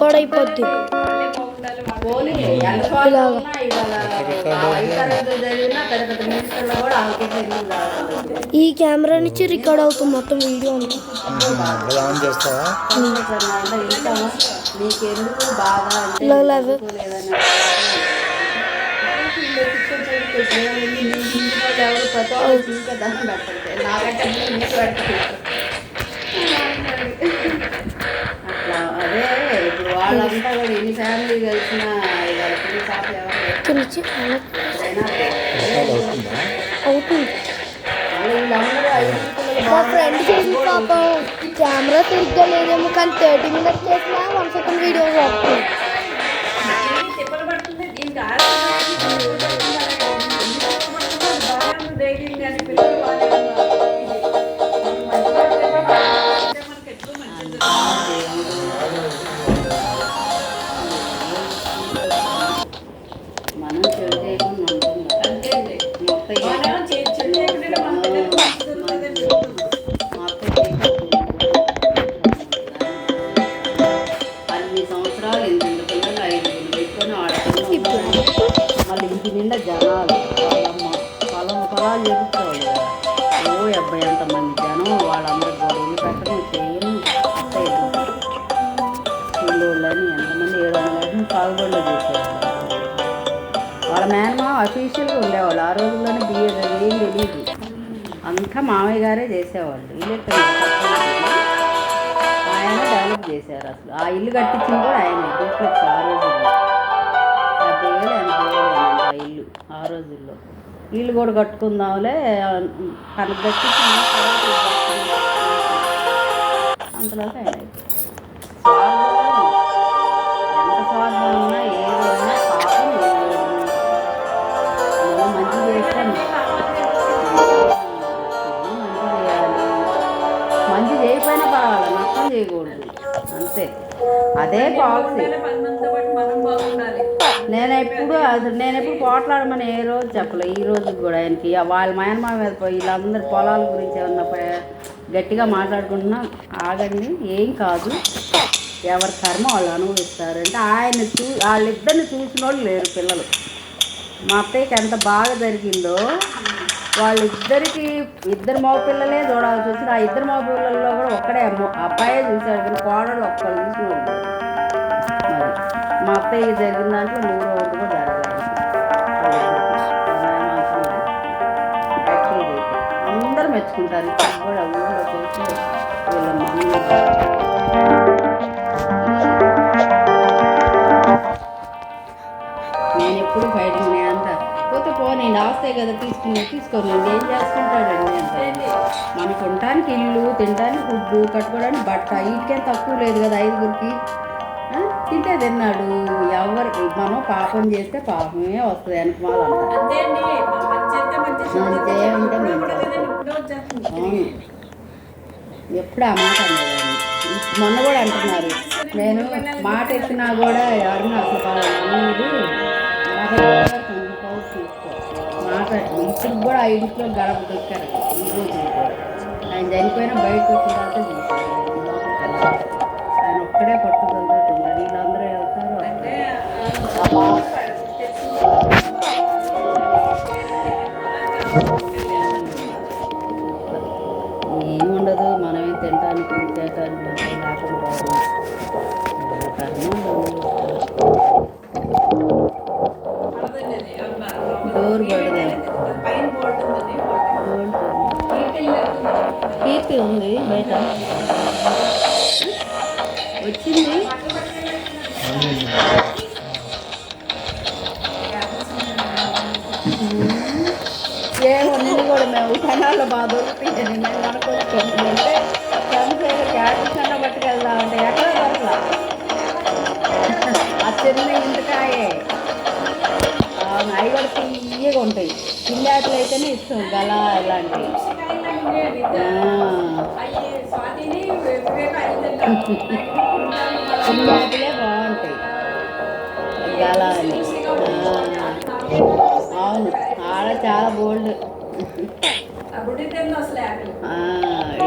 Record అయిపోద్ది. ఈ camera నుంచి రికార్డ్ అవుతుంది మొత్తం వీడియో అంతా. అదే ఇప్పుడు వాళ్ళంతా కూడా ఎన్ని ఫ్యామిలీ కలిసిన అవుతుంది. మా ఫ్రెండ్ చేసిన పాపం కెమెరా సరిగ్గా లేదేమో కానీ 30 minutes చేసినా 1 second వీడియో వస్తుంది. మళ్ళీ ఇంటి నిండా జనాలు పొలాలు చేపించేవాళ్ళు కదా. ఓ 70 ఎంతమంది జనం, వాళ్ళందరూ గొడవలు పెట్టడం చేయడం పిల్లోళ్ళని ఎంతమంది 700 పాల్గొండలో చేసేవాళ్ళు. వాళ్ళ మేనమా అఫీషియల్గా ఉండేవాళ్ళు. ఆ రోజుల్లోనే బిఏ ఏం తెలియదు, అంతా మామయ్య గారే చేసేవాళ్ళు. ఇల్లు ఆయన డెవలప్ చేశారు. అసలు ఆ ఇల్లు కట్టించింది కూడా ఆయన డూప్లెక్స్. ఆ రోజుల్లో 70,000 80,000 ఆ ఇల్లు. ఆ రోజుల్లో ఇల్లు కూడా కట్టుకుందాంలే తనకు కట్టించి అంతలోకి ఆయన ఎంత స్వార్థం ఉన్నా ఏదైనా పాపం మంచి చేస్తాను, మంచి చేయకపోయినా పర్వాలేదు, నష్టం చేయకూడదు అంతే. అదే పాలసీ. నేనెప్పుడు పోట్లాడమని ఏ రోజు చెప్పలే. ఈ రోజు కూడా ఆయనకి వాళ్ళ మేనమా మీద వీళ్ళందరి పొలాల గురించి ఏమన్నా గట్టిగా మాట్లాడుకుంటున్నా ఆగండి, ఏం కాదు, ఎవరి కర్మ వాళ్ళు అనుభవిస్తారు అంటే వాళ్ళిద్దరిని చూసిన వాళ్ళు లేరు పిల్లలు. మా అత్తయ్యకి ఎంత బాగా జరిగిందో వాళ్ళిద్దరికి 2 మగ పిల్లలే చూడాల్సి వచ్చింది. ఆ 2 మగ పిల్లల్లో కూడా ఒక్కడే అబ్బాయే చూశాడు కానీ కోడలు ఒక్కళ్ళు చూసిన మరి మా అత్తయ్యకి జరిగిన దాంట్లో 100 ఒకటి కూడా జరగలేదు. అందరూ మెచ్చుకుంటారు. ఇప్పుడు కూడా ఊళ్ళో చేసి వీళ్ళ నేను ఎప్పుడు బయటకు అంత పోతే ఆస్తాయి కదా తీసుకోండి ఏం చేసుకుంటాడండి అంటే. మనకు ఉండటానికి ఇల్లు, తినడానికి ఫుడ్డు, కట్టుకోవడానికి బట్ట, వీటికేం తక్కువ లేదు కదా. 5గురికి తింటే తిన్నాడు. మనం పాపం చేస్తే పాపమే వస్తుంది వెనకమాలంటే. అవును, ఎప్పుడు ఆ మాట అన్నదండి. మొన్న కూడా అంటున్నారు, నేను మాట ఎత్తినా కూడా ఎవరిని అసలు అన్నది ఇప్పుడు కూడా 5 గడప దొక్కారు. ఈ రోజు ఆయన చనిపోయినా బయటకు వచ్చిన తర్వాత చూశారు. ఆయన ఒక్కడే పట్టుదలతో ఉన్నారు. వీళ్ళందరూ వెళ్తారు. ఏముండదు, మనమే తినడానికి చేయటానికి లేకుండా డోర్ పడదు. కీర్తి ఉంది బయట వచ్చింది. ఏమో నిన్ను కూడా మేము కన్నాల్లో బాగా దొరుకుతుంది. నేను అనుకుంటుంటే చంద్రశేఖర్ క్యాటర్స్ పట్టుకెళ్దామంటే ఎక్కడ దొరకలా. ఆ చిన్న ఇంతకాయే అవి కూడా తీయగా ఉంటాయి. చిల్లాటలు అయితేనే ఇష్టం, గల ఇలాంటివి. చిల్లాటలే బాగుంటాయి, గల అని. అవును, ఆడ చాలా బోల్డ్.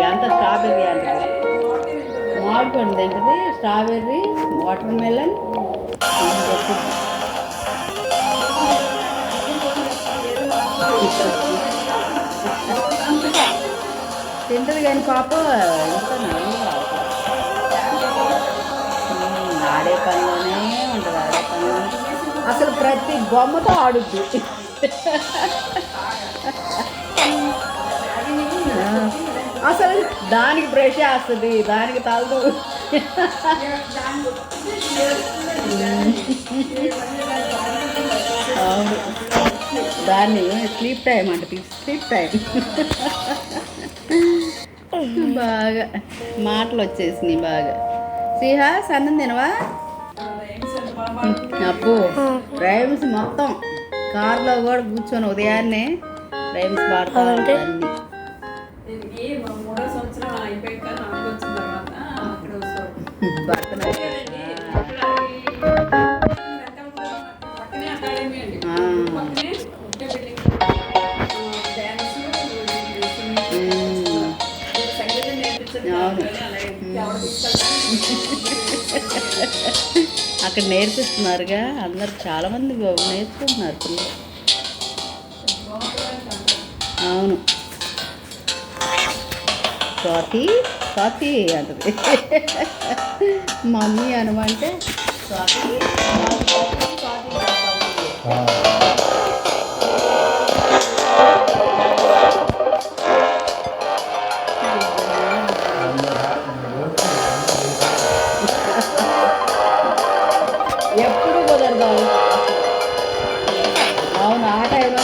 ఎంత స్ట్రాబెర్రీ అంటే మామిడి పండు ఏంటది, స్ట్రాబెర్రీ, వాటర్ మెలన్, తింటది కానీ పాప ఇంకా ఆడే పనిలోనే ఉంటుంది, ఆడే పనిలో అసలు ప్రతి బొమ్మతో ఆడుద్ది. అసలు దానికి బ్రష్ వేస్తుంది, దానికి తలదు. అవును, దాన్ని స్లీప్ టైం అంటే స్లీప్ టైం. బాగా మాటలు వచ్చేసినాయి బాగా. శ్రీహాస్ అన్నం తినవా? అప్పు రైమ్స్ మొత్తం కార్లో కూడా కూర్చొని ఉదయాన్నే రైమ్స్ పాడతా అన్ని. అక్కడ నేర్పిస్తున్నారుగా, అందరు చాలామంది నేర్చుకుంటున్నారు పిల్లలు. అవును, స్వాతి స్వాతి అంటది మమ్మీ అనమంటే స్వాతి. ఎప్పుడు కుదరదు. అవును, ఆ టైంలో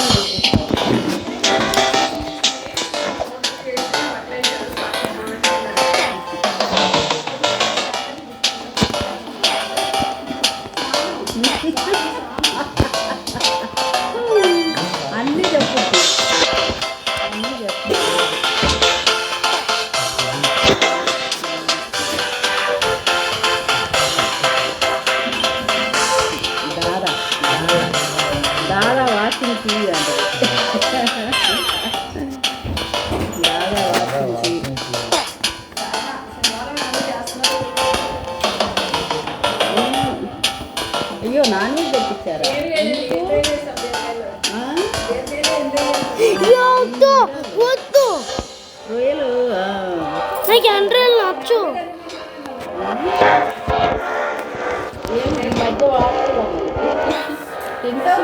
అన్నీ చెప్పు, అన్నీ చెప్పు. దాదా వాచింగ్ టీవీ అంటే దాదా వాచింగ్ టీవీ. అయ్యో, నాన్ వెజ్ తెప్పించారా? వద్దు, రొయ్యలు నాకు ఎండ్రాయిల్ నచ్చు. తింటా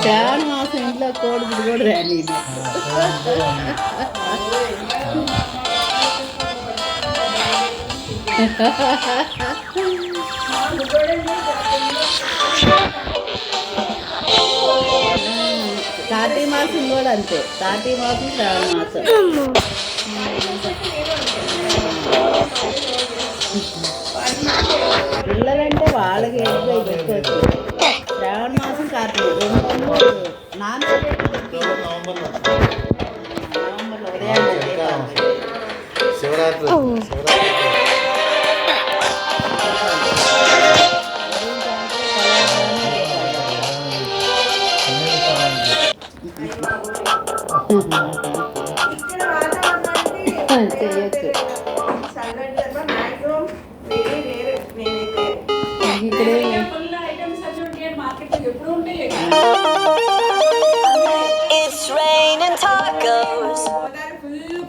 శ్రావణ మాసం ఇంట్లో కోడిగుడ్డు కూడా రాని. కార్తీక మాసం కూడా అంతే, కార్తీక మాసం శ్రావణ మాసం. పిల్లలంటే వాళ్ళకి ఎక్కువ పెట్టుకోవచ్చు. శ్రావణ మాసం కార్తీక నవంబర్లో ఉదయాన్నే శివరాత్రి చేయొచ్చు.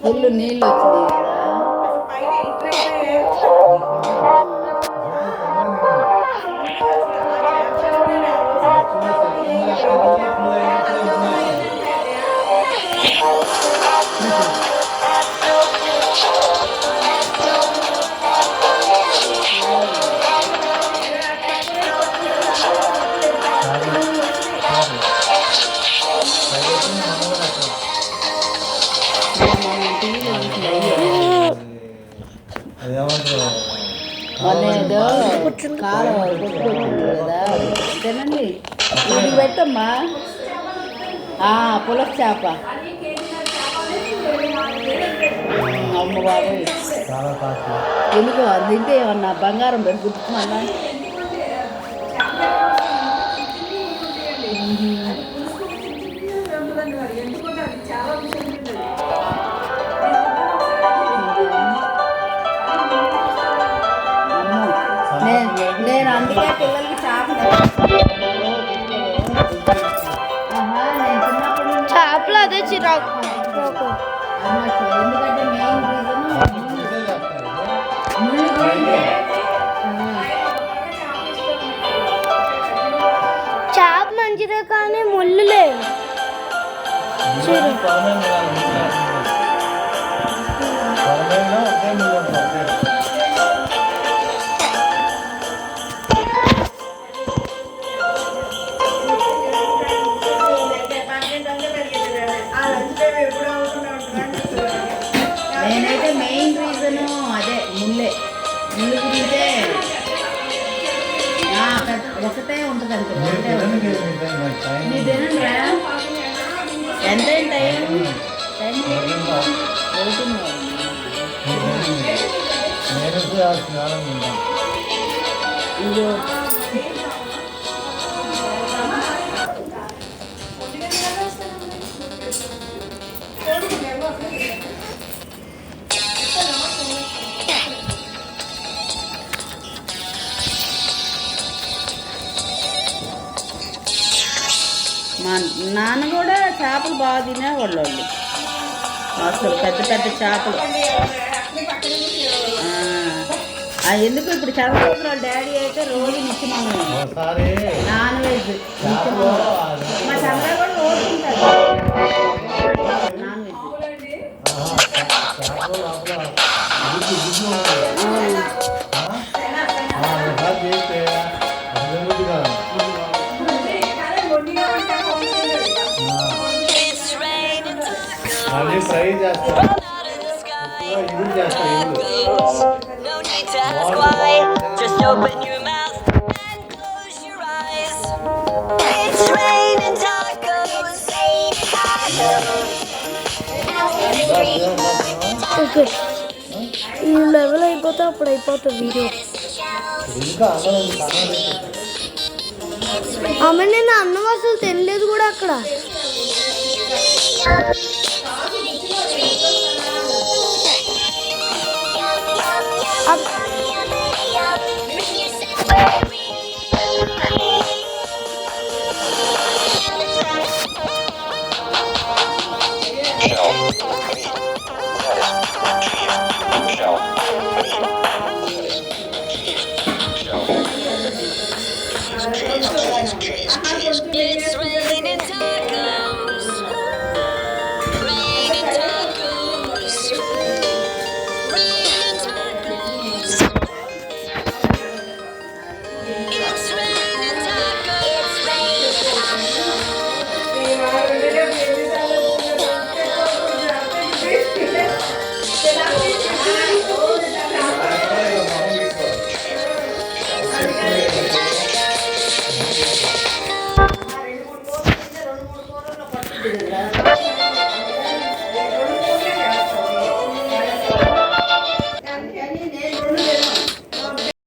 ఫుల్ నీళ్ళు వచ్చినాయి కదా. మొన్న ఏదో కాలం కొట్టుకొచ్చింది కదా తినండి ఇది పెట్టమ్మా పులస చేప అమ్మ బాబు ఎందుకు అది తింటే ఏమన్నా బంగారం పెరుగుతుందన్నా నేను అందుకే పిల్లలకి చేపలు అదే చిరాకు ఎందుకంటే మెయిన్ చేప మంచిదే కానీ ముళ్ళు లేవు నేనైతే మెయిన్ రీజను అదే ముళ్ళు గురించే ఒకటే ఉంటుంది అనుకుంటే మీరు తినండి ఎంత టైం ఇదో మా నాన్న కూడా చేపలు బాగా తినేవాళ్ళు అసలు పెద్ద పెద్ద చేపలు ఎందుకు ఇప్పుడు చంద్రబాబు డాడీ అయితే రోజు నిత్యమాను నాన్ వెజ్ మా చంద్రబాబు కూడా రోజు ఉంటారు నాన్ వెజ్ ఫ్రై చేస్తా No need to ask why. Just open your mouth and close your eyes. It's raining tacos. Okay ఈ లెవెల్ అయిపోతే అప్పుడు అయిపోతుంది వీడియో. ఆమె నేను అన్నం అసలు తినలేదు కూడా అక్కడ. Up.